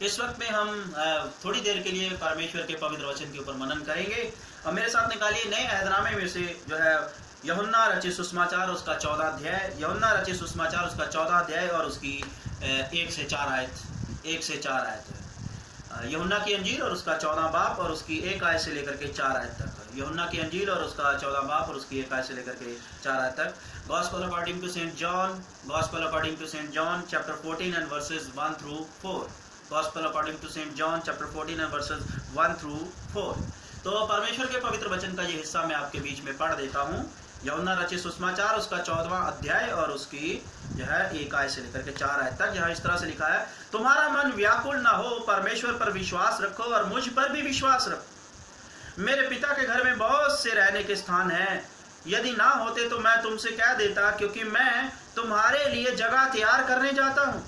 इस वक्त में हम थोड़ी देर के लिए परमेश्वर के पवित्र वचन के ऊपर मनन करेंगे। और मेरे साथ निकालिए नए अहदनामे में से जो है यूहन्ना रचित सुसमाचार उसका 14 अध्याय, यूहन्ना रचित सुसमाचार उसका 14 अध्याय और उसकी 1 से 4 आयत। यूहन्ना की अंजील और उसका 14 बाब और उसकी 1 आयत से लेकर के 4 आयत तक। यूहन्ना की अंजील और उसका 14 बाब और उसकी 1 आयत से लेकर के 4 आयत तक। Gospel according to Saint John, Gospel according to Saint John, chapter 14 and verses 1 through 4. Gospel according to Saint John, chapter 14 and verses 1 through 4. तो परमेश्वर के पवित्र वचन का ये हिस्सा मैं आपके बीच में पढ़ देता हूँ। यूहन्ना रचित सुसमाचार उसका 14वां अध्याय और उसकी जो है 1 आयत से लेकर के 4 आयत तक, जहाँ इस तरह से लिखा है, तुम्हारा मन व्याकुल न हो, परमेश्वर पर विश्वास रखो और मुझ पर भी विश्वास रखो। मेरे पिता के घर में बहुत से रहने के स्थान हैं, यदि ना होते तो मैं तुमसे कह देता, क्योंकि मैं तुम्हारे लिए जगह तैयार करने जाता हूँ।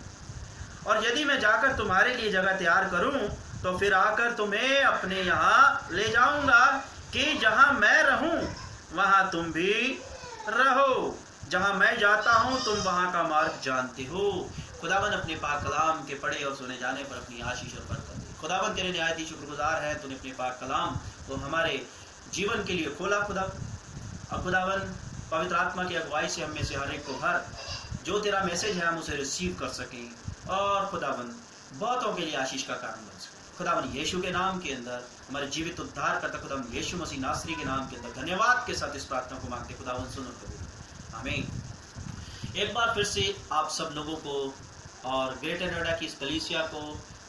और यदि मैं जाकर तुम्हारे लिए जगह तैयार करूँ तो फिर आकर तुम्हें अपने यहाँ ले जाऊंगा, कि जहाँ मैं रहूँ वहाँ तुम भी रहो। जहाँ मैं जाता हूँ तुम वहाँ का मार्ग जानते हो। खुदावन अपने पाक कलाम के पढ़े और सुने जाने पर अपनी आशीष और बरकत दे। खुदावन तेरे निहायत ही शुक्रगुजार है, तूने अपने पाक कलाम को हमारे जीवन के लिए खोला खुदा। और खुदावन पवित्र आत्मा की अगुवाई से हम में से हर एक को भर, जो तेरा मैसेज है हम उसे रिसीव कर सकें और खुदावन बहुतों के लिए आशीष का कारण बन सके। खुदावन यीशु के नाम के अंदर, हमारे जीवित उद्धार करता खुदावन यीशु मसीह नासरी के नाम के अंदर धन्यवाद के साथ इस प्रार्थना को मांगते खुदावन सुन और कबूल, आमीन। एक बार फिर से आप सब लोगों को और ग्रेटर नोएडा की इस कलीसिया को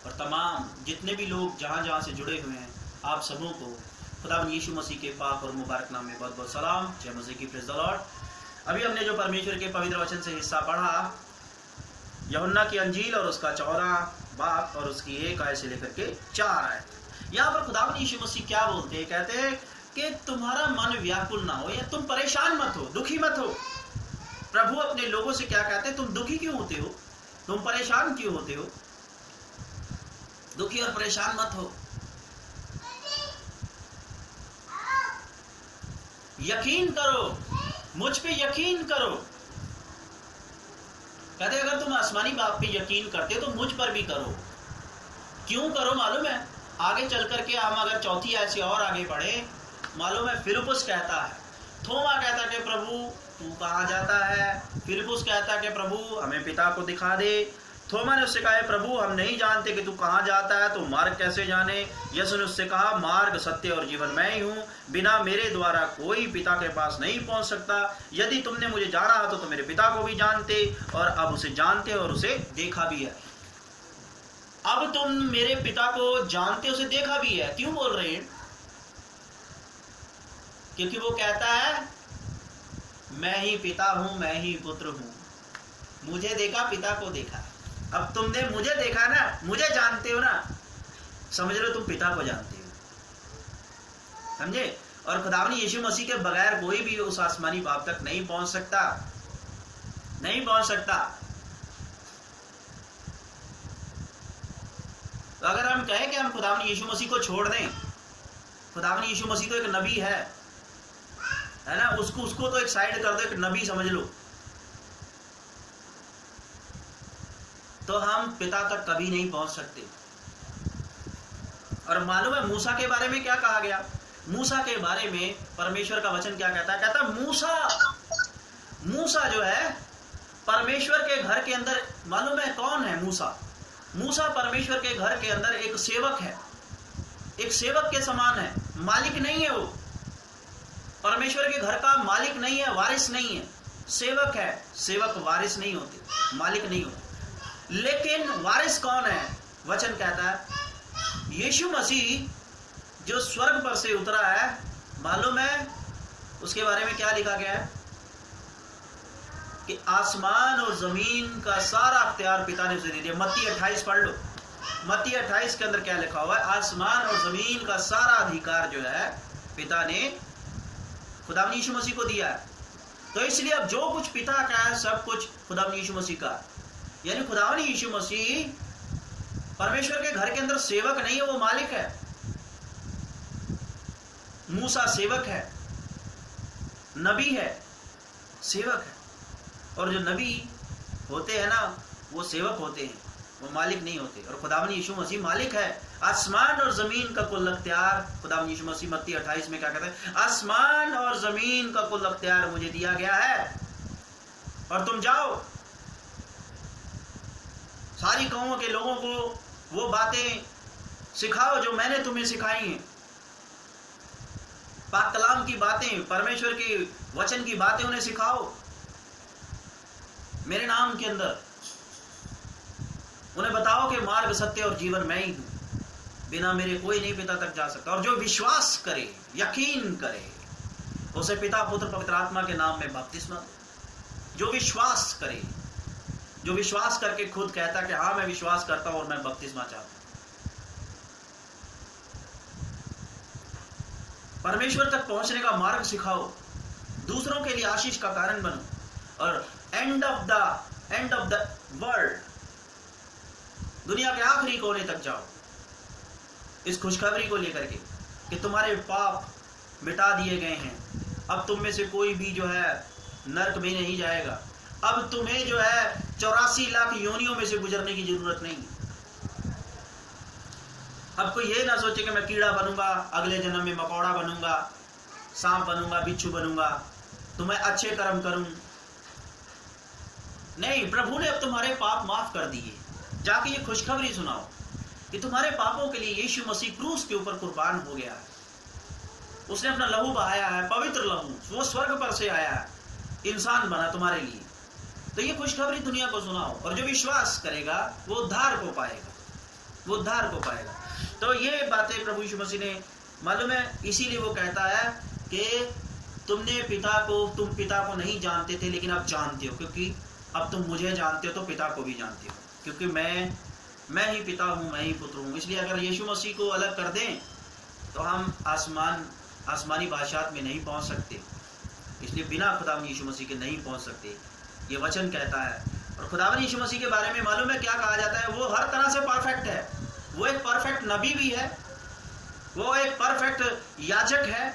और तमाम जितने भी लोग जहाँ जहाँ से जुड़े हुए हैं, आप सबों को खुदावन यीशु मसीह के पाक और मुबारक नाम में बहुत बहुत सलाम। जय मसीह की, प्रेज़ द लॉर्ड। अभी हमने जो परमेश्वर के पवित्र वचन से हिस्सा पढ़ा, यूहन्ना की अंजील और उसका 14 बाब और उसकी 1 आयत से लेकर के 4 आयत। यहाँ पर खुदावन यीशु मसीह क्या बोलते हैं? कहते हैं कि तुम्हारा मन व्याकुल ना हो, या तुम परेशान मत हो, दुखी मत हो। प्रभु अपने लोगों से क्या कहते हैं? तुम दुखी क्यों होते हो, तुम परेशान क्यों होते हो? दुखी और परेशान मत हो, यकीन करो, मुझ पे यकीन करो। कहते अगर तुम आसमानी बाप पे यकीन करते हो तो मुझ पर भी करो। क्यों करो मालूम है? आगे चल करके हम अगर 4 आयत से और आगे बढ़े, मालूम है फिलिप्पुस कहता है, थोमा कहता कि प्रभु तू कहाँ जाता है? फिलिप्पुस कहता कि प्रभु हमें पिता को दिखा दे। थोमा ने उससे कहा, प्रभु हम नहीं जानते कि तू कहाँ जाता है, तो मार्ग कैसे जाने? यीशु ने उससे कहा, मार्ग सत्य और जीवन मैं ही हूँ, बिना मेरे द्वारा कोई पिता के पास नहीं पहुँच सकता। यदि तुमने मुझे जाना हो तो मेरे पिता को भी जानते और अब उसे जानते और उसे देखा भी है। अब तुम मेरे पिता को जानते, उसे देखा भी है। क्यों बोल रहे हैं? क्योंकि वो कहता है मैं ही पिता हूँ, मैं ही पुत्र हूँ, मुझे देखा पिता को देखा। अब तुमने मुझे देखा ना, मुझे जानते हो ना, समझ लो तुम पिता को जानते हो, समझे? और खुदावनी यीशु मसीह के बगैर कोई भी उस आसमानी बाप तक नहीं पहुंच सकता, नहीं पहुंच सकता। तो अगर हम कहें कि हम खुदावनी यीशु मसीह को छोड़ दें, खुदावनी यीशु मसीह तो एक नबी है ना, उसको तो एक साइड कर दो, एक नबी समझ लो, तो हम पिता तक कभी नहीं पहुंच सकते। और मालूम है मूसा के बारे में क्या कहा गया? मूसा के बारे में परमेश्वर का वचन क्या कहता है? कहता मूसा जो है परमेश्वर के घर के अंदर, मालूम है कौन है मूसा? मूसा परमेश्वर के घर के अंदर एक सेवक है, एक सेवक के समान है, मालिक नहीं है। वो परमेश्वर के घर का मालिक नहीं है, वारिस नहीं है, सेवक है। सेवक वारिस नहीं होते, मालिक नहीं होते। लेकिन वारिस कौन है? वचन कहता है यीशु मसीह जो स्वर्ग पर से उतरा है, मालूम है उसके बारे में क्या लिखा गया है? कि आसमान और जमीन का सारा अख्तियार पिता ने उसे दे दिया। मत्ती 28 पढ़ लो, मत्ती 28 के अंदर क्या लिखा हुआ है? आसमान और जमीन का सारा अधिकार जो है पिता ने खुदावनी यीशु मसीह को दिया है। तो इसलिए अब जो कुछ पिता का है सब कुछ खुदावनी यीशु मसीह का, यानी खुदावनी यीशु मसीह परमेश्वर के घर के अंदर सेवक नहीं है, वो मालिक है। मूसा सेवक है, नबी है, सेवक है। और जो नबी होते हैं ना, वो सेवक होते हैं। वो मालिक नहीं होते। और खुदावन यीशु मसीह मालिक है। आसमान और जमीन का कुल अख्तियार, खुदावन यीशु मसीह मत्ती 28 में क्या कहते हैं, आसमान और जमीन का कुल अख्तियार मुझे दिया गया है, और तुम जाओ सारी कौमों के लोगों को वो बातें सिखाओ जो मैंने तुम्हें सिखाई हैं। पाक कलाम की बातें, परमेश्वर के वचन की बातें उन्हें सिखाओ मेरे नाम के अंदर। उन्हें बताओ कि मार्ग, सत्य और जीवन मैं ही हूं, बिना मेरे कोई नहीं पिता तक जा सकता। और जो विश्वास करे, यकीन करे, उसे पिता, पुत्र, पवित्र आत्मा के नाम में बपतिस्मा दो। जो विश्वास करे, जो विश्वास करके खुद कहता कि हाँ मैं विश्वास करता हूं और मैं बपतिस्मा चाहता हूं। परमेश्वर तक पहुंचने का मार्ग सिखाओ, दूसरों के लिए आशीष का कारण बनो, और एंड ऑफ द वर्ल्ड, दुनिया के आखिरी कोने तक जाओ इस खुशखबरी को लेकर के कि तुम्हारे पाप मिटा दिए गए हैं। अब तुम में से कोई भी जो है नरक में नहीं जाएगा। अब तुम्हें जो है 84 लाख योनियों में से गुजरने की जरूरत नहीं। अब कोई ये ना सोचे कि मैं कीड़ा बनूंगा, अगले जन्म में मकोड़ा बनूंगा, सांप बनूंगा, बिच्छू बनूंगा, तो मैं अच्छे कर्म करूं। नहीं, प्रभु ने अब तुम्हारे पाप माफ कर दिए। जाके ये खुशखबरी सुनाओ कि तुम्हारे पापों के लिए यीशु मसीह क्रूस के ऊपर कुर्बान हो गया है। उसने अपना लहू बहाया है, पवित्र लहू, वो स्वर्ग पर से आया है, इंसान बना तुम्हारे लिए। तो ये खुशखबरी दुनिया को सुनाओ, और जो विश्वास करेगा वो उद्धार को पाएगा, वो उद्धार को पाएगा। तो ये बातें प्रभु यीशु मसीह ने, मालूम है, इसीलिए वो कहता है कि तुम पिता को नहीं जानते थे, लेकिन अब जानते हो, क्योंकि अब तुम मुझे जानते हो तो पिता को भी जानते हो, क्योंकि मैं ही पिता हूँ, मैं ही पुत्र हूँ। इसलिए अगर यीशु मसीह को अलग कर दें तो हम आसमानी बादशाहत में नहीं पहुँच सकते। इसलिए बिना खुदावन यीशु मसीह के नहीं पहुँच सकते, ये वचन कहता है। और खुदावन यीशु मसीह के बारे में मालूम है क्या कहा जाता है, वो हर तरह से परफेक्ट है। वो एक परफेक्ट नबी भी है, वो एक परफेक्ट याजक है,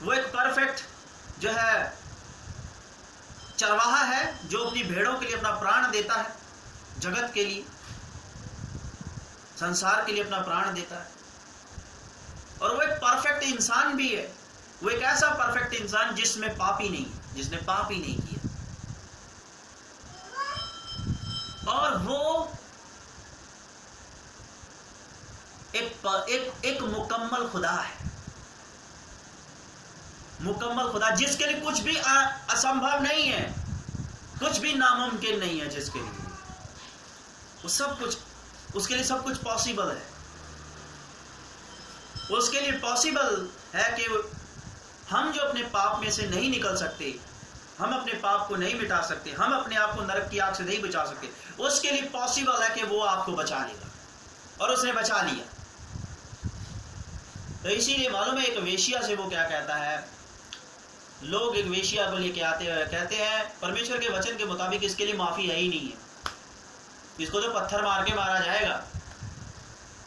वो एक परफेक्ट जो है चरवाहा है, जो अपनी भेड़ों के लिए अपना प्राण देता है, जगत के लिए, संसार के लिए अपना प्राण देता है। और वो एक परफेक्ट इंसान भी है। वो एक ऐसा परफेक्ट इंसान जिसमें पाप ही नहीं, जिसने पाप ही नहीं किया। और वो एक मुकम्मल खुदा है, मुकम्मल खुदा, जिसके लिए कुछ भी असंभव नहीं है, कुछ भी नामुमकिन नहीं है, जिसके लिए वो सब कुछ, उसके लिए सब कुछ पॉसिबल है। उसके लिए पॉसिबल है कि हम जो अपने पाप में से नहीं निकल सकते, हम अपने पाप को नहीं मिटा सकते, हम अपने आप को नरक की आग से नहीं बचा सकते, उसके लिए पॉसिबल है कि वो आपको बचा लेगा, और उसने बचा लिया। तो इसीलिए मालूम है, एक वेश्या से वो क्या कहता है, लोग एक वेश्या को लेके आते हैं, कहते हैं परमेश्वर के वचन के मुताबिक इसके लिए माफी है ही नहीं है, इसको तो पत्थर मार के मारा जाएगा,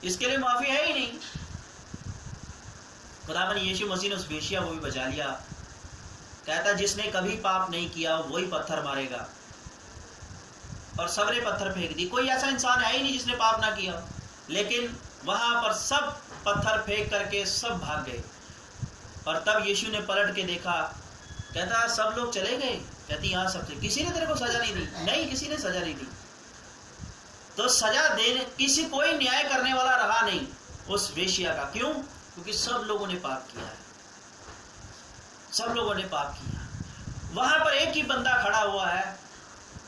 इसके लिए माफी है ही नहीं। खुदावन यीशु मसीह ने उस वेश्या को भी बचा लिया। कहता जिसने कभी पाप नहीं किया वही पत्थर मारेगा, और सबने पत्थर फेंक दी। कोई ऐसा इंसान है ही नहीं जिसने पाप ना किया, लेकिन वहां पर सब पत्थर फेंक करके सब भाग गए। और तब यीशु ने पलट के देखा, कहता सब लोग चले गए, कहती हाँ सब, किसी ने तेरे को सजा नहीं दी? नहीं, किसी ने सजा नहीं दी। तो सजा देने किसी, कोई न्याय करने वाला रहा नहीं उस वेश्या का। क्यों? क्योंकि सब लोगों ने पाप किया है, सब लोगों ने पाप किया। वहां पर एक ही बंदा खड़ा हुआ है,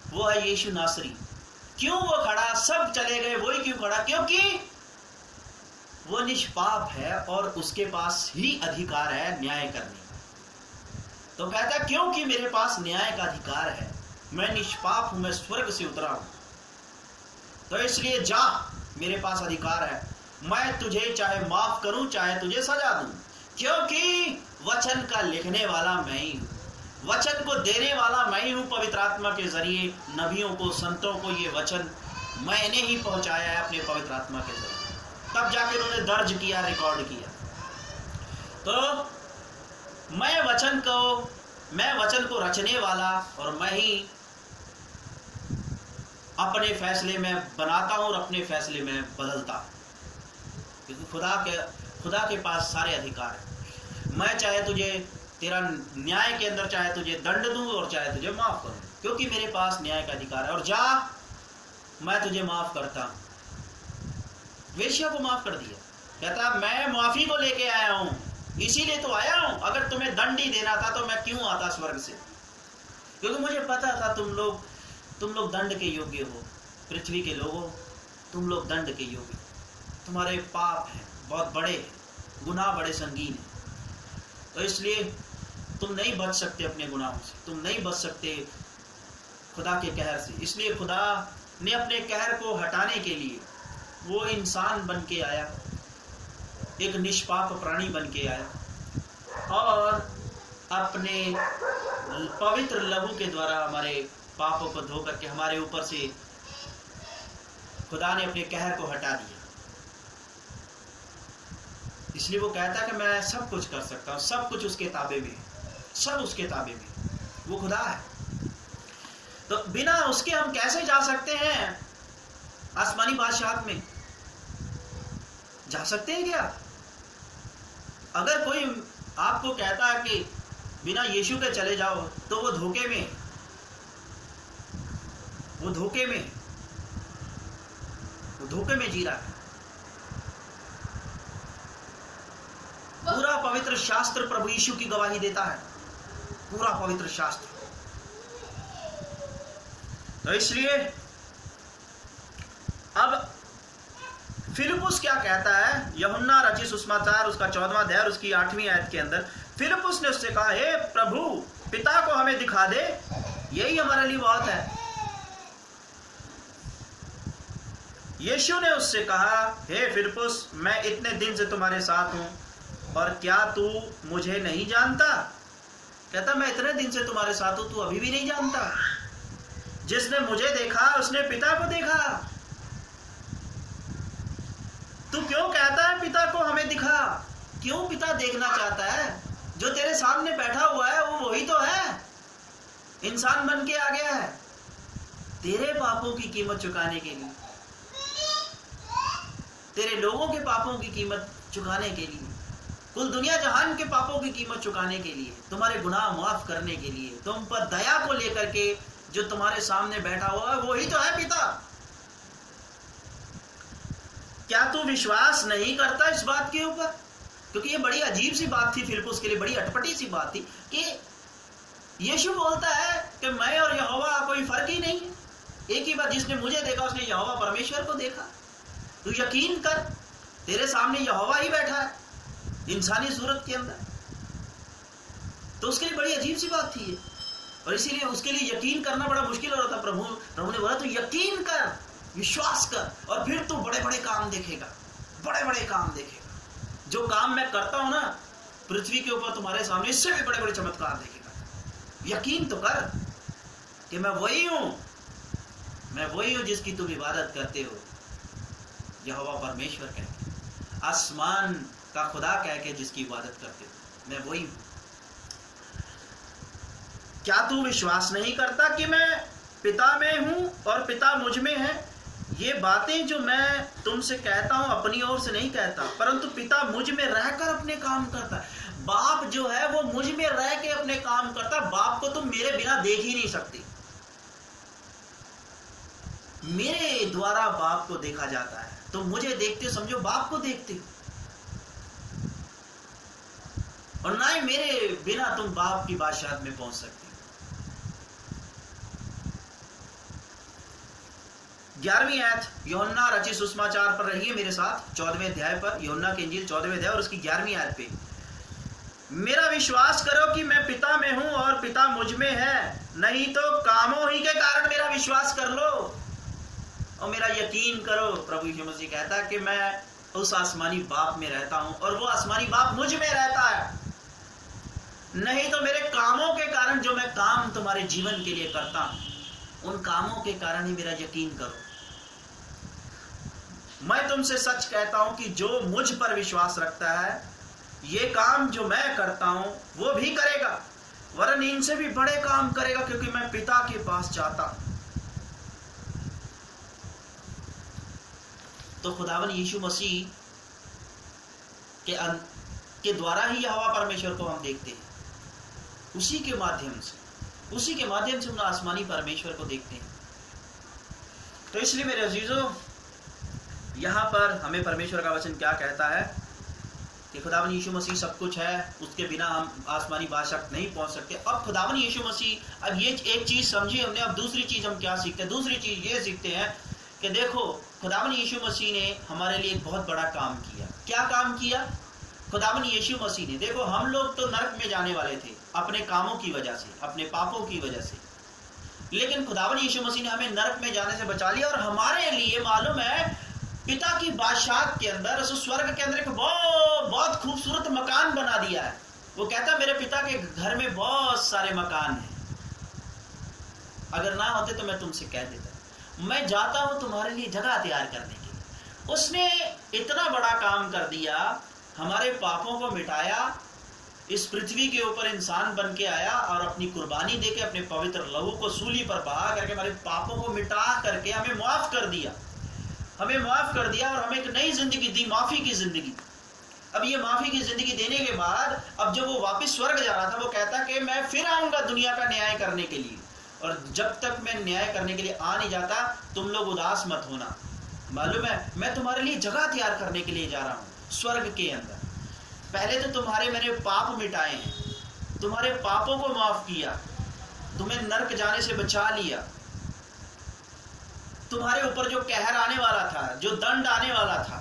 वो है यीशु नासरी। क्यों वो खड़ा? सब चले गए, वही क्यों खड़ा? क्योंकि वो निष्पाप है और उसके पास ही अधिकार है न्याय करने का। तो कहता क्योंकि मेरे पास न्याय का अधिकार है, मैं निष्पाप हूं, मैं स्वर्ग से उतरा हूं, तो इसलिए जा, मेरे पास अधिकार है, मैं तुझे चाहे माफ करूं चाहे तुझे सजा दूं, क्योंकि वचन का लिखने वाला मैं ही हूं, वचन को देने वाला मैं ही हूं। पवित्र आत्मा के जरिए नबियों को, संतों को ये वचन मैंने ही पहुंचाया है अपने पवित्र आत्मा के जरिए। तब जाके उन्होंने दर्ज किया, रिकॉर्ड किया। तो मैं वचन को रचने वाला और मैं ही अपने फैसले मैं बनाता हूँ और अपने फैसले में बदलता हूँ, क्योंकि खुदा के पास सारे अधिकार है। मैं चाहे तुझे तेरा न्याय के अंदर चाहे तुझे दंड दूं और चाहे तुझे माफ करूं, क्योंकि मेरे पास न्याय का अधिकार है। और जा, मैं तुझे माफ करता हूं। वेश्या को माफ कर दिया, कहता मैं माफी को लेके आया हूं, इसीलिए तो आया हूं। अगर तुम्हें दंड ही देना था तो मैं क्यों आता स्वर्ग से, क्योंकि मुझे पता था तुम लोग दंड के योग्य हो। पृथ्वी के लोगों, तुम लोग दंड के योग्य, तुम्हारे पाप हैं बहुत बड़े हैं, गुनाह बड़े संगीन हैं, तो इसलिए तुम नहीं बच सकते अपने गुनाहों से, तुम नहीं बच सकते खुदा के कहर से। इसलिए खुदा ने अपने कहर को हटाने के लिए वो इंसान बन के आया, एक निष्पाप प्राणी बन के आया और अपने पवित्र लहू के द्वारा हमारे पापों को धो करके हमारे ऊपर से खुदा ने अपने कहर को हटा दिया। इसलिए वो कहता है कि मैं सब कुछ कर सकता हूँ, सब कुछ उसके ताबे में, सब उसके ताबे में, वो खुदा है। तो बिना उसके हम कैसे जा सकते हैं आसमानी बादशाहत में? जा सकते हैं क्या? अगर कोई आपको कहता है कि बिना यीशु के चले जाओ, तो वो धोखे में जी रहा है। पूरा पवित्र शास्त्र प्रभु यीशु की गवाही देता है, पूरा पवित्र शास्त्र। तो इसलिए अब फिलिप्पुस क्या कहता है? यूहन्ना रचित सुसमाचार उसका 14वां अध्याय उसकी 8वीं आयत के अंदर फिलिप्पुस ने उससे कहा, हे प्रभु, पिता को हमें दिखा दे, यही हमारे लिए बहुत है। यीशु ने उससे कहा, हे फिलिप्पुस, मैं इतने दिन से तुम्हारे साथ हूं और क्या तू मुझे नहीं जानता? कहता मैं इतने दिन से तुम्हारे साथ हूं, तू अभी भी नहीं जानता? जिसने मुझे देखा उसने पिता को देखा। तू क्यों कहता है पिता को हमें दिखा? क्यों पिता देखना चाहता है? जो तेरे सामने बैठा हुआ है वो वही तो है, इंसान बन के आ गया है तेरे पापों की कीमत चुकाने के लिए, तेरे लोगों के पापों की कीमत चुकाने के लिए, कुल दुनिया जहान के पापों की कीमत चुकाने के लिए, तुम्हारे गुनाह माफ करने के लिए, तुम पर दया को लेकर के जो तुम्हारे सामने बैठा हुआ है वही तो है पिता। क्या तू विश्वास नहीं करता इस बात के ऊपर? क्योंकि ये बड़ी अजीब सी बात थी फिलिप्पुस के लिए, बड़ी अटपटी सी बात थी कि यीशु बोलता है कि मैं और यहोवा कोई फर्क ही नहीं है, एक ही बात, जिसने मुझे देखा उसने यहोवा परमेश्वर को देखा। तू यकीन कर, तेरे सामने यहोवा ही बैठा है इंसानी सूरत के अंदर। तो उसके लिए बड़ी अजीब सी बात थी ये, और इसीलिए उसके लिए यकीन करना बड़ा मुश्किल हो रहा था। प्रभु ने बोला तू यकीन कर, विश्वास कर, और फिर तू बड़े बड़े काम देखेगा, बड़े बड़े काम देखेगा। जो काम मैं करता हूं ना पृथ्वी के ऊपर तुम्हारे सामने, इससे भी बड़े बड़े चमत्कार देखेगा। यकीन तो कर कि मैं वही हूं जिसकी तुम इबादत करते हो, यहोवा परमेश्वर कह के, आसमान का खुदा कह के जिसकी इबादत करते हो, मैं वही हूं। क्या तू विश्वास नहीं करता कि मैं पिता में हूं और पिता मुझ में है? ये बातें जो मैं तुमसे कहता हूं अपनी ओर से नहीं कहता, परंतु पिता मुझ में रहकर अपने काम करता है। बाप जो है वो मुझ में रह के अपने काम करता है। बाप को तुम मेरे बिना देख ही नहीं सकते, मेरे द्वारा बाप को देखा जाता है। तुम मुझे देखते हो, समझो बाप को देखते हो, और ना ही मेरे बिना तुम बाप की बादशाहत में पहुंच सकते। 11वीं आयत यूहन्ना रचित सुसमाचार पर रहिए मेरे साथ, 14वें अध्याय पर, यूहन्ना की इंजील 14वें अध्याय और उसकी 11वीं आयत पे। मेरा विश्वास करो कि मैं पिता में हूं और पिता मुझ में है, नहीं तो कामों ही के कारण मेरा विश्वास कर लो और मेरा यकीन करो। प्रभु यीशु मसीह कहता है कि मैं उस आसमानी बाप में रहता हूं और वो आसमानी बाप मुझ में रहता है, नहीं तो मेरे कामों के कारण, जो मैं काम तुम्हारे जीवन के लिए करता हूं, उन कामों के कारण ही मेरा यकीन करो। मैं तुमसे सच कहता हूं कि जो मुझ पर विश्वास रखता है, ये काम जो मैं करता हूं वो भी करेगा, वरन इनसे भी बड़े काम करेगा, क्योंकि मैं पिता के पास जाता हूं। तो खुदावन यीशु मसीह के द्वारा ही यहोवा परमेश्वर को हम देखते हैं, उसी के माध्यम से हम आसमानी परमेश्वर को देखते हैं। तो इसलिए मेरे अजीजों, यहाँ पर हमें परमेश्वर का वचन क्या कहता है कि खुदावन यीशु मसीह सब कुछ है, उसके बिना हम आसमानी बादशाह नहीं पहुंच सकते। अब खुदावन यीशु मसीह, अब ये एक चीज समझी हमने, अब दूसरी चीज हम क्या सीखते हैं? दूसरी चीज ये सीखते हैं कि देखो, खुदावन यीशु मसीह ने हमारे लिए एक बहुत बड़ा काम किया। क्या काम किया खुदावन यीशु मसीह ने? देखो, हम लोग तो नरक में जाने वाले थे अपने कामों की वजह से, अपने पापों की वजह से, लेकिन खुदावन यीशु मसीह ने हमें नरक में जाने से बचा लिया और हमारे लिए मालूम है पिता की बादशाह के अंदर, उस स्वर्ग के अंदर एक बहुत खूबसूरत मकान बना दिया है। वो कहता है मेरे पिता के घर में बहुत सारे मकान हैं, अगर ना होते तो मैं तुमसे कह देता। मैं जाता हूं तुम्हारे लिए जगह तैयार करने के लिए। उसने इतना बड़ा काम कर दिया, हमारे पापों को मिटाया, इस पृथ्वी के ऊपर इंसान बन के आया और अपनी कुर्बानी देके अपने पवित्र लहू को सूली पर बहा करके हमारे पापों को मिटा करके हमें माफ कर दिया, और हमें एक नई जिंदगी दी, माफी की जिंदगी। अब ये माफी की जिंदगी देने के बाद अब जब वो वापस स्वर्ग जा रहा था, वो कहता कि मैं फिर आऊंगा दुनिया का न्याय करने के लिए, और जब तक मैं न्याय करने के लिए आ नहीं जाता तुम लोग उदास मत होना। मालूम है मैं तुम्हारे लिए जगह तैयार करने के लिए जा रहा हूं स्वर्ग के अंदर। पहले तो तुम्हारे मैंने पाप मिटाए हैं, तुम्हारे पापों को माफ किया, तुम्हें नरक जाने से बचा लिया, तुम्हारे ऊपर जो कहर आने वाला था, जो दंड आने वाला था,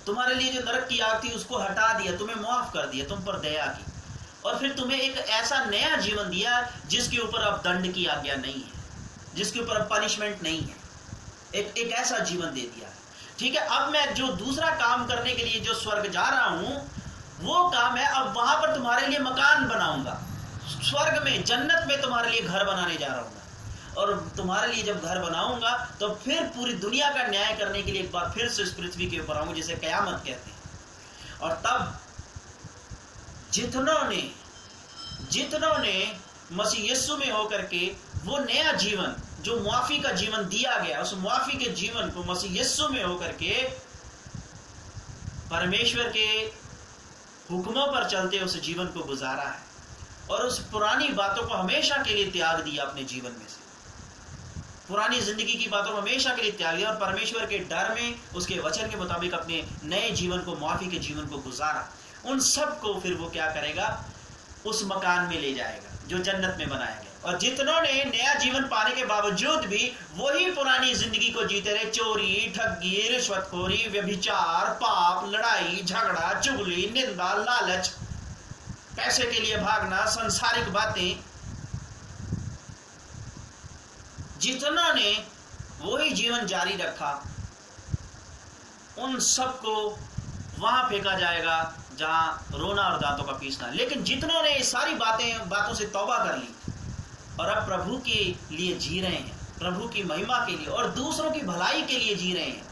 तुम्हारे लिए जो नरक की आग थी उसको हटा दिया, तुम्हें माफ कर दिया, तुम पर दया की, और फिर तुम्हें एक ऐसा नया जीवन दिया जिसके ऊपर अब दंड की आज्ञा नहीं है, जिसके ऊपर अब पनिशमेंट नहीं है। एक ऐसा जीवन दे दिया। ठीक है, अब मैं जो दूसरा काम करने के लिए जो स्वर्ग जा रहा हूं वो काम है, अब वहां पर तुम्हारे लिए मकान बनाऊंगा, स्वर्ग में, जन्नत में तुम्हारे लिए घर बनाने जा रहा हूं। और तुम्हारे लिए जब घर बनाऊंगा तो फिर पूरी दुनिया का न्याय करने के लिए एक बार फिर से इस पृथ्वी के ऊपर आऊंगा, जिसे कयामत कहते हैं। और तब जितनों ने मसीह यीशु में होकर के वो नया जीवन जो मुआफी का जीवन दिया गया, उस मुआफी के जीवन को मसीह यीशु में होकर के परमेश्वर के हुक्मों पर चलते उस जीवन को गुजारा है, और उस पुरानी बातों को हमेशा के लिए त्याग दिया अपने जीवन में से, पुरानी जिंदगी की बातों को हमेशा के लिए त्याग दिया, और परमेश्वर के डर में उसके वचन के मुताबिक अपने नए जीवन को, मुआफी के जीवन को गुजारा। उन सब को फिर वो क्या करेगा? उस मकान में ले जाएगा जो जन्नत में बनाया गया। और जितनों ने नया जीवन पाने के बावजूद भी वही पुरानी जिंदगी को जीते रहे, चोरी, ठगी, रिश्वतखोरी, व्यभिचार, पाप, लड़ाई, झगड़ा, चुगली, निंदा, लालच, पैसे के लिए भागना, संसारिक बातें, जितनों ने वही जीवन जारी रखा, उन सबको वहां फेंका जाएगा जहां रोना और दांतों का पीसना। लेकिन जितनों ने सारी बातों से तौबा कर ली और अब प्रभु के लिए जी रहे हैं, प्रभु की महिमा के लिए और दूसरों की भलाई के लिए जी रहे हैं,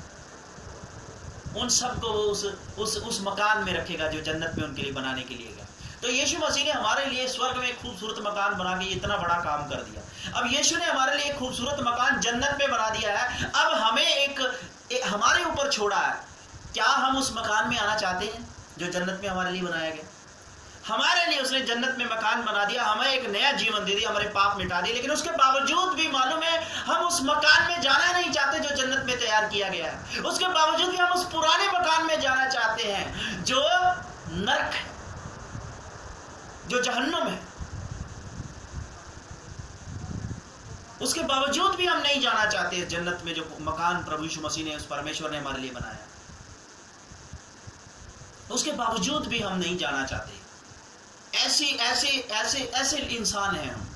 उन सबको उस मकान में रखेगा जो जन्नत में उनके लिए बनाने के लिए गया। तो यीशु मसीह ने हमारे लिए स्वर्ग में एक खूबसूरत मकान बना के इतना बड़ा काम कर दिया। अब यीशु ने हमारे लिए एक खूबसूरत मकान जन्नत में बना दिया है, अब हमें हमारे ऊपर छोड़ा है, क्या हम उस मकान में आना चाहते हैं जो जन्नत में हमारे लिए बनाया गया? हमारे लिए उसने जन्नत में मकान बना दिया, हमें एक नया जीवन दे दिया, हमारे पाप मिटा दिए, लेकिन उसके बावजूद भी मालूम है हम उस मकान में जाना नहीं चाहते जो जन्नत में तैयार किया गया है। उसके बावजूद भी हम उस पुराने मकान में जाना चाहते हैं जो नरक है, जो जहन्नुम है। उसके बावजूद भी हम नहीं जाना चाहते जन्नत में जो मकान प्रभु यीशु मसीह ने, उस परमेश्वर ने हमारे लिए बनाया, उसके बावजूद भी हम नहीं जाना चाहते। ऐसे इंसान हैं हम।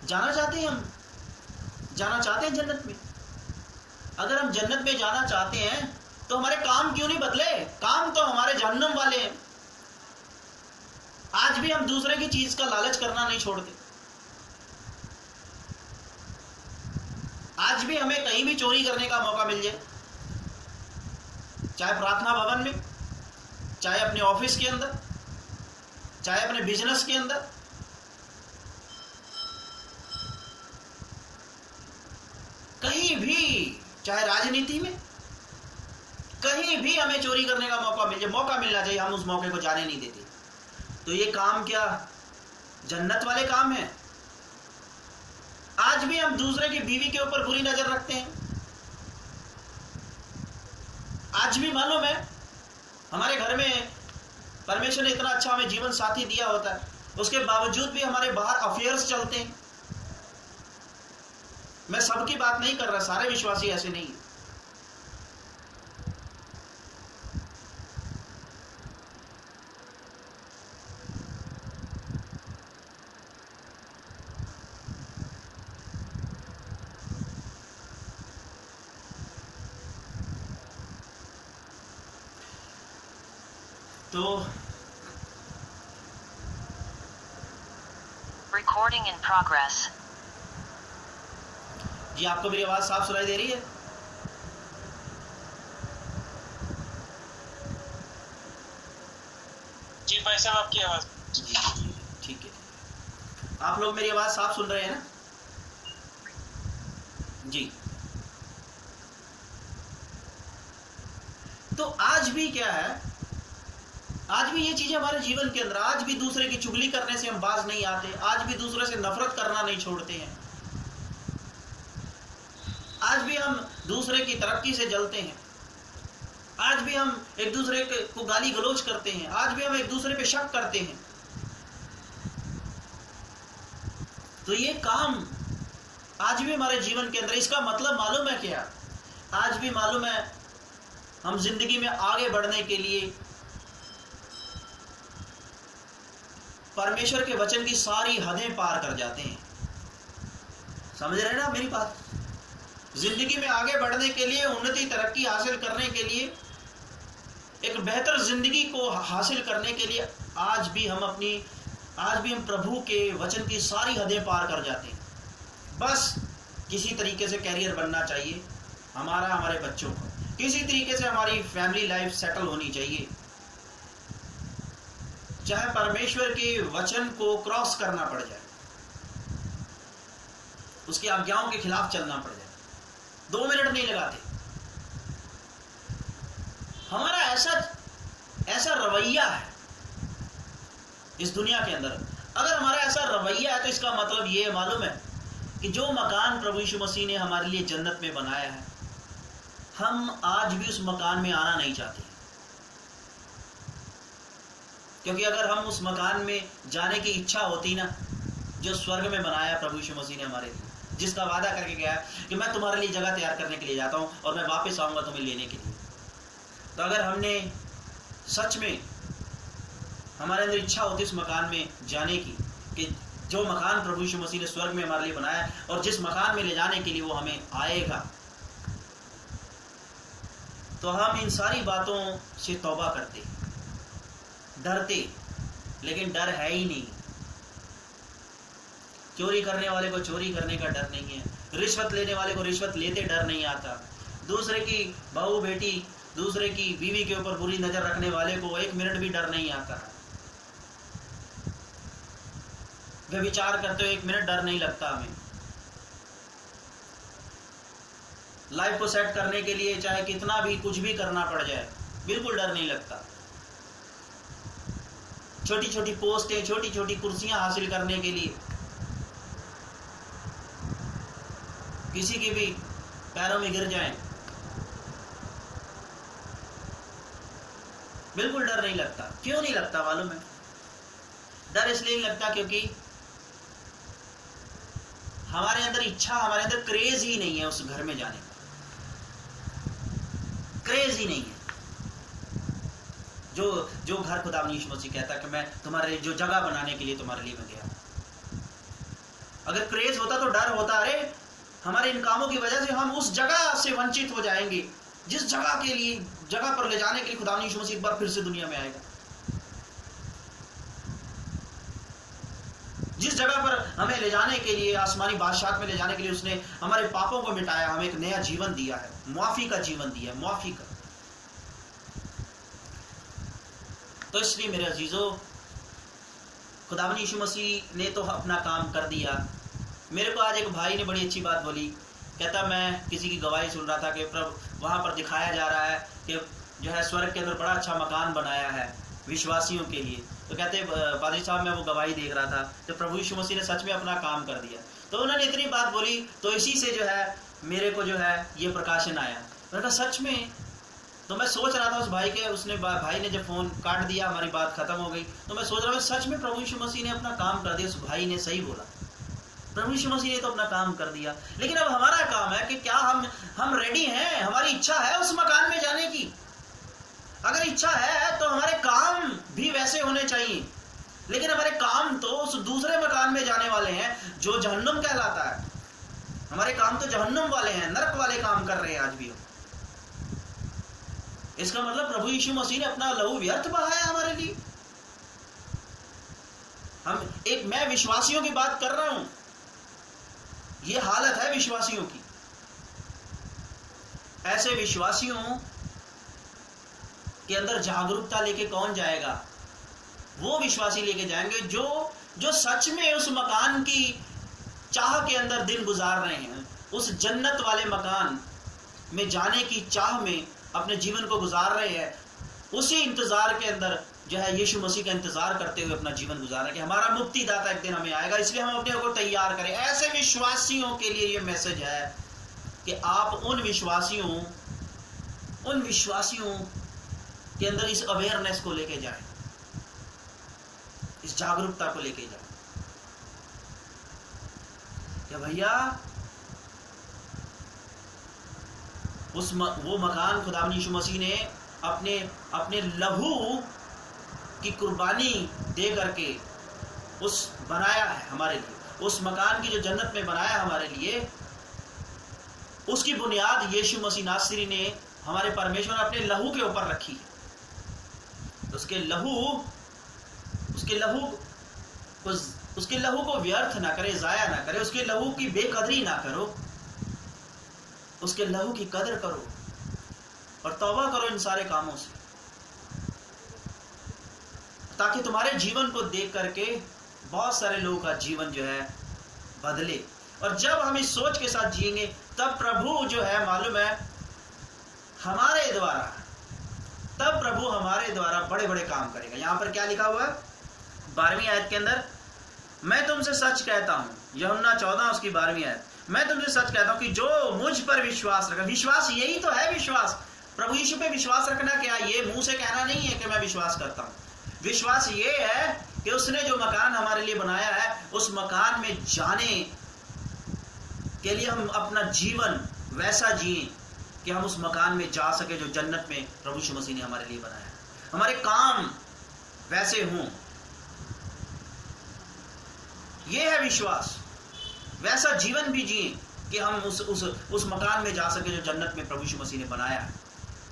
जाना चाहते हैं, हम जाना चाहते हैं जन्नत में। अगर हम जन्नत में जाना चाहते हैं तो हमारे काम क्यों नहीं बदले? काम तो हमारे जहन्नुम वाले हैं। आज भी हम दूसरे की चीज का लालच करना नहीं छोड़ते। आज भी हमें कहीं भी चोरी करने का मौका मिल जाए, चाहे प्रार्थना भवन में, चाहे अपने ऑफिस के अंदर, चाहे अपने बिजनेस के अंदर, कहीं भी चाहे राजनीति में, कहीं भी हमें चोरी करने का मौका मिलना चाहिए, हम उस मौके को जाने नहीं देते। तो ये काम क्या जन्नत वाले काम है? आज भी हम दूसरे की बीवी के ऊपर बुरी नजर रखते हैं। आज भी मालूम है हमारे घर में परमेश्वर ने इतना अच्छा हमें जीवन साथी दिया होता है, उसके बावजूद भी हमारे बाहर अफेयर्स चलते हैं। मैं सबकी बात नहीं कर रहा, सारे विश्वासी ऐसे नहीं है। तो Recording in progress. जी, आपको मेरी आवाज साफ सुनाई दे रही है? जी भाई साहब, आपकी आवाज। जी, ठीक है। आप लोग मेरी आवाज साफ सुन रहे हैं ना? जी। तो आज भी क्या है, आज भी ये चीजें हमारे जीवन के अंदर, आज भी दूसरे की चुगली करने से हम बाज नहीं आते, आज भी दूसरे से नफरत करना नहीं छोड़ते हैं, आज भी हम दूसरे की तरक्की से जलते हैं, आज भी हम एक दूसरे को गाली गलौज करते हैं, आज भी हम एक दूसरे पे शक करते हैं। तो ये काम आज भी हमारे जीवन के अंदर, इसका मतलब मालूम है क्या? आज भी मालूम है हम जिंदगी में आगे बढ़ने के लिए परमेश्वर के वचन की सारी हदें पार कर जाते हैं। समझ रहे हैं ना मेरी बात? जिंदगी में आगे बढ़ने के लिए, उन्नति तरक्की हासिल करने के लिए, एक बेहतर जिंदगी को हासिल करने के लिए आज भी हम प्रभु के वचन की सारी हदें पार कर जाते हैं। बस किसी तरीके से कैरियर बनना चाहिए हमारा, हमारे बच्चों को, किसी तरीके से हमारी फैमिली लाइफ सेटल होनी चाहिए, चाहे परमेश्वर के वचन को क्रॉस करना पड़ जाए, उसकी आज्ञाओं के खिलाफ चलना पड़ जाए, 2 मिनट नहीं लगाते। हमारा ऐसा रवैया है इस दुनिया के अंदर। अगर हमारा ऐसा रवैया है तो इसका मतलब ये मालूम है कि जो मकान प्रभु यीशु मसीह ने हमारे लिए जन्नत में बनाया है, हम आज भी उस मकान में आना नहीं चाहते। क्योंकि अगर हम उस मकान में जाने की इच्छा होती ना, जो स्वर्ग में बनाया प्रभु यीशु मसीह ने हमारे लिए, जिसका वादा करके गया कि मैं तुम्हारे लिए जगह तैयार करने के लिए जाता हूं और मैं वापस आऊंगा तुम्हें लेने के लिए, तो अगर हमने सच में, हमारे अंदर इच्छा होती उस मकान में जाने की, कि जो मकान प्रभु यीशु मसीह ने स्वर्ग में हमारे लिए बनाया और जिस मकान में ले जाने के लिए वो हमें आएगा, तो हम इन सारी बातों से तौबा करते, डरते, लेकिन डर है ही नहीं। चोरी करने वाले को चोरी करने का डर नहीं है, रिश्वत लेने वाले को रिश्वत लेते डर नहीं आता, दूसरे की बहू बेटी, दूसरे की बीवी के ऊपर बुरी नजर रखने वाले को 1 मिनट भी डर नहीं आता, व्यभिचार करते हुए 1 मिनट डर नहीं लगता हमें। लाइफ को सेट करने के लिए चाहे कितना भी कुछ भी करना पड़ जाए, बिल्कुल डर नहीं लगता। छोटी छोटी पोस्टें, छोटी छोटी कुर्सियां हासिल करने के लिए किसी की भी पैरों में गिर जाएं, बिल्कुल डर नहीं लगता। क्यों नहीं लगता मालूम है? डर इसलिए नहीं लगता क्योंकि हमारे अंदर इच्छा, हमारे अंदर क्रेज ही नहीं है उस घर में जाने का, क्रेज ही नहीं है। जो घर खुदा यीशु मसीह कहता है कि मैं तुम्हारे लिए जो जगह बनाने के लिए तुम्हारे लिए मैं गया। अगर क्रेज होता तो डर होता, अरे हमारे इन कामों की वजह से हम उस जगह से वंचित हो जाएंगे, जिस जगह पर ले जाने के लिए खुदा यीशु मसीह एक बार फिर से दुनिया में आएगा, जिस जगह पर हमें ले जाने के लिए, आसमानी बादशाह में ले जाने के लिए उसने हमारे पापों को मिटाया, हमें एक नया जीवन दिया है, मुआफी का जीवन दिया है, मुआफी का। तो इसलिए मेरे अजीजों, खुदावंद यीशु मसीह ने तो अपना काम कर दिया। मेरे को आज एक भाई ने बड़ी अच्छी बात बोली कहता मैं किसी की गवाही सुन रहा था कि प्रभु वहाँ पर दिखाया जा रहा है कि जो है स्वर्ग के अंदर बड़ा अच्छा मकान बनाया है विश्वासियों के लिए। तो कहते पादरी साहब मैं वो गवाही देख रहा था तो प्रभु यीशु मसीह ने सच में अपना काम कर दिया। तो उन्होंने इतनी बात बोली तो इसी से जो है मेरे को जो है ये प्रकाशन आया। मैंने कहा सच में? तो मैं सोच रहा था उस भाई के, उसने भाई ने जब फ़ोन काट दिया हमारी बात ख़त्म हो गई, तो मैं सोच रहा था सच में प्रभु यीशु मसीह ने अपना काम कर दिया। उस भाई ने सही बोला, प्रभु यीशु मसीह ने तो अपना काम कर दिया। लेकिन अब हमारा काम है कि क्या हम रेडी हैं, हमारी इच्छा है उस मकान में जाने की। अगर इच्छा है तो हमारे काम भी वैसे होने चाहिए, लेकिन हमारे काम तो उस दूसरे मकान में जाने वाले हैं जो जहन्नुम कहलाता है। हमारे काम तो जहन्नुम वाले हैं, नरक वाले काम कर रहे हैं आज भी। इसका मतलब प्रभु यीशु मसीह ने अपना लहू व्यर्थ बहाया हमारे लिए। मैं विश्वासियों की बात कर रहा हूं, ये हालत है विश्वासियों की। ऐसे विश्वासियों के अंदर जागरूकता लेके कौन जाएगा? वो विश्वासी लेके जाएंगे जो सच में उस मकान की चाह के अंदर दिन गुजार रहे हैं, उस जन्नत वाले मकान में जाने की चाह में अपने जीवन को गुजार रहे हैं। उसी इंतजार के अंदर जो है यीशु मसीह का इंतजार करते हुए अपना जीवन गुजारें कि हमारा मुक्तिदाता एक दिन हमें आएगा, इसलिए हम अपने को तैयार करें। ऐसे विश्वासियों के लिए ये मैसेज है कि आप उन विश्वासियों के अंदर इस अवेयरनेस को लेके जाएं, इस जागरूकता को लेके जाएं कि भैया वो मकान खुदावंद यीशु मसीह ने अपने लहू की कुर्बानी दे करके उस बनाया है हमारे लिए। उस मकान की जो जन्नत में बनाया हमारे लिए, उसकी बुनियाद यीशु मसीह नासरी ने, हमारे परमेश्वर ने अपने लहू के ऊपर रखी है। उसके लहू को व्यर्थ ना करे, जाया ना करे, उसके लहू की बेकदरी ना करो, उसके लहू की कदर करो और तौबा करो इन सारे कामों से, ताकि तुम्हारे जीवन को देख करके बहुत सारे लोगों का जीवन जो है बदले। और जब हम इस सोच के साथ जिएंगे तब प्रभु जो है मालूम है हमारे द्वारा बड़े बड़े काम करेगा। यहां पर क्या लिखा हुआ है 12वीं आयत के अंदर? मैं तुमसे सच कहता हूं, यूहन्ना 14 उसकी 12वीं आयत, मैं तुमसे सच कहता हूं कि जो मुझ पर विश्वास रखा, विश्वास यही तो है विश्वास। प्रभु यीशु पे विश्वास रखना क्या? ये मुंह से कहना नहीं है कि मैं विश्वास करता हूं। विश्वास ये है कि उसने जो मकान हमारे लिए बनाया है, उस मकान में जाने के लिए हम अपना जीवन वैसा जिए कि हम उस मकान में जा सके जो जन्नत में प्रभु यीशु मसीह ने हमारे लिए बनाया है। हमारे काम वैसे हों, ये है विश्वास। वैसा जीवन भी जिए कि हम उस मकान में जा सके जो जन्नत में प्रभु यीशु मसीह ने बनाया है।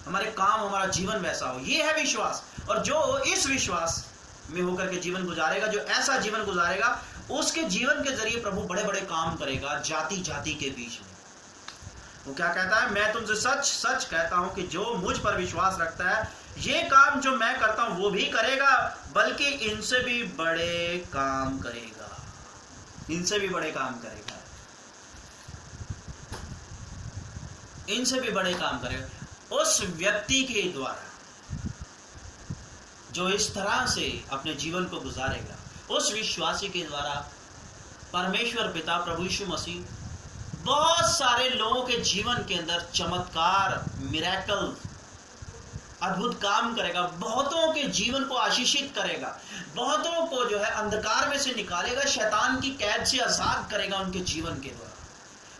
हमारे काम, हमारा जीवन वैसा हो, ये है विश्वास। और जो इस विश्वास में होकर के जीवन गुजारेगा, जो ऐसा जीवन गुजारेगा, उसके जीवन के जरिए प्रभु बड़े बड़े काम करेगा जाति जाति के बीच में। वो क्या कहता है? मैं तुमसे सच सच कहता हूं कि जो मुझ पर विश्वास रखता है, ये काम जो मैं करता हूं वो भी करेगा, बल्कि इनसे भी बड़े काम करेगा। इनसे भी बड़े काम करेगा, इनसे भी बड़े काम करेगा। उस व्यक्ति के द्वारा जो इस तरह से अपने जीवन को गुजारेगा, उस विश्वासी के द्वारा परमेश्वर पिता प्रभु यीशु मसीह बहुत सारे लोगों के जीवन के अंदर चमत्कार, मिरेकल, अद्भुत काम करेगा। बहुतों के जीवन को आशीषित करेगा, बहुतों को जो है अंधकार में से निकालेगा, शैतान की कैद से आजाद करेगा उनके जीवन के द्वारा।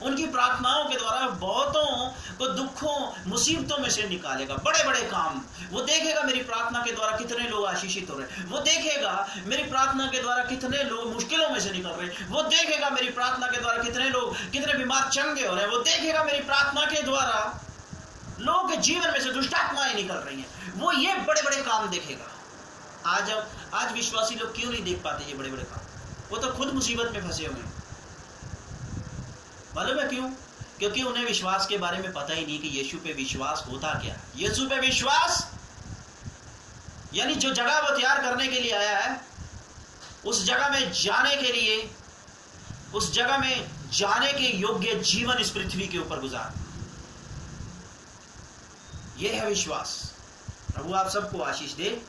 उनकी प्रार्थनाओं के द्वारा बहुतों को दुखों मुसीबतों में से निकालेगा। बड़े बड़े काम वो देखेगा, मेरी प्रार्थना के द्वारा कितने लोग आशीषित हो रहे हैं। वो देखेगा मेरी प्रार्थना के द्वारा कितने लोग मुश्किलों में से निकल रहे हैं। वो देखेगा मेरी प्रार्थना के द्वारा कितने बीमार चंगे हो रहे हैं। वो देखेगा मेरी प्रार्थना के द्वारा लोगों के जीवन में से दुष्टात्माएं निकल रही हैं। वो ये बड़े बड़े काम देखेगा। आज विश्वासी लोग क्यों नहीं देख पाते ये बड़े बड़े काम? वो तो खुद मुसीबत में फंसे हुए हैं। मालूम है क्यों? क्योंकि उन्हें विश्वास के बारे में पता ही नहीं कि यीशु पे विश्वास होता क्या है। यीशु पे विश्वास यानी जो जगह वो तैयार करने के लिए आया है, उस जगह में जाने के लिए उस जगह में जाने के योग्य जीवन इस पृथ्वी के ऊपर गुजार। यह है विश्वास। प्रभु आप सबको आशीष दे।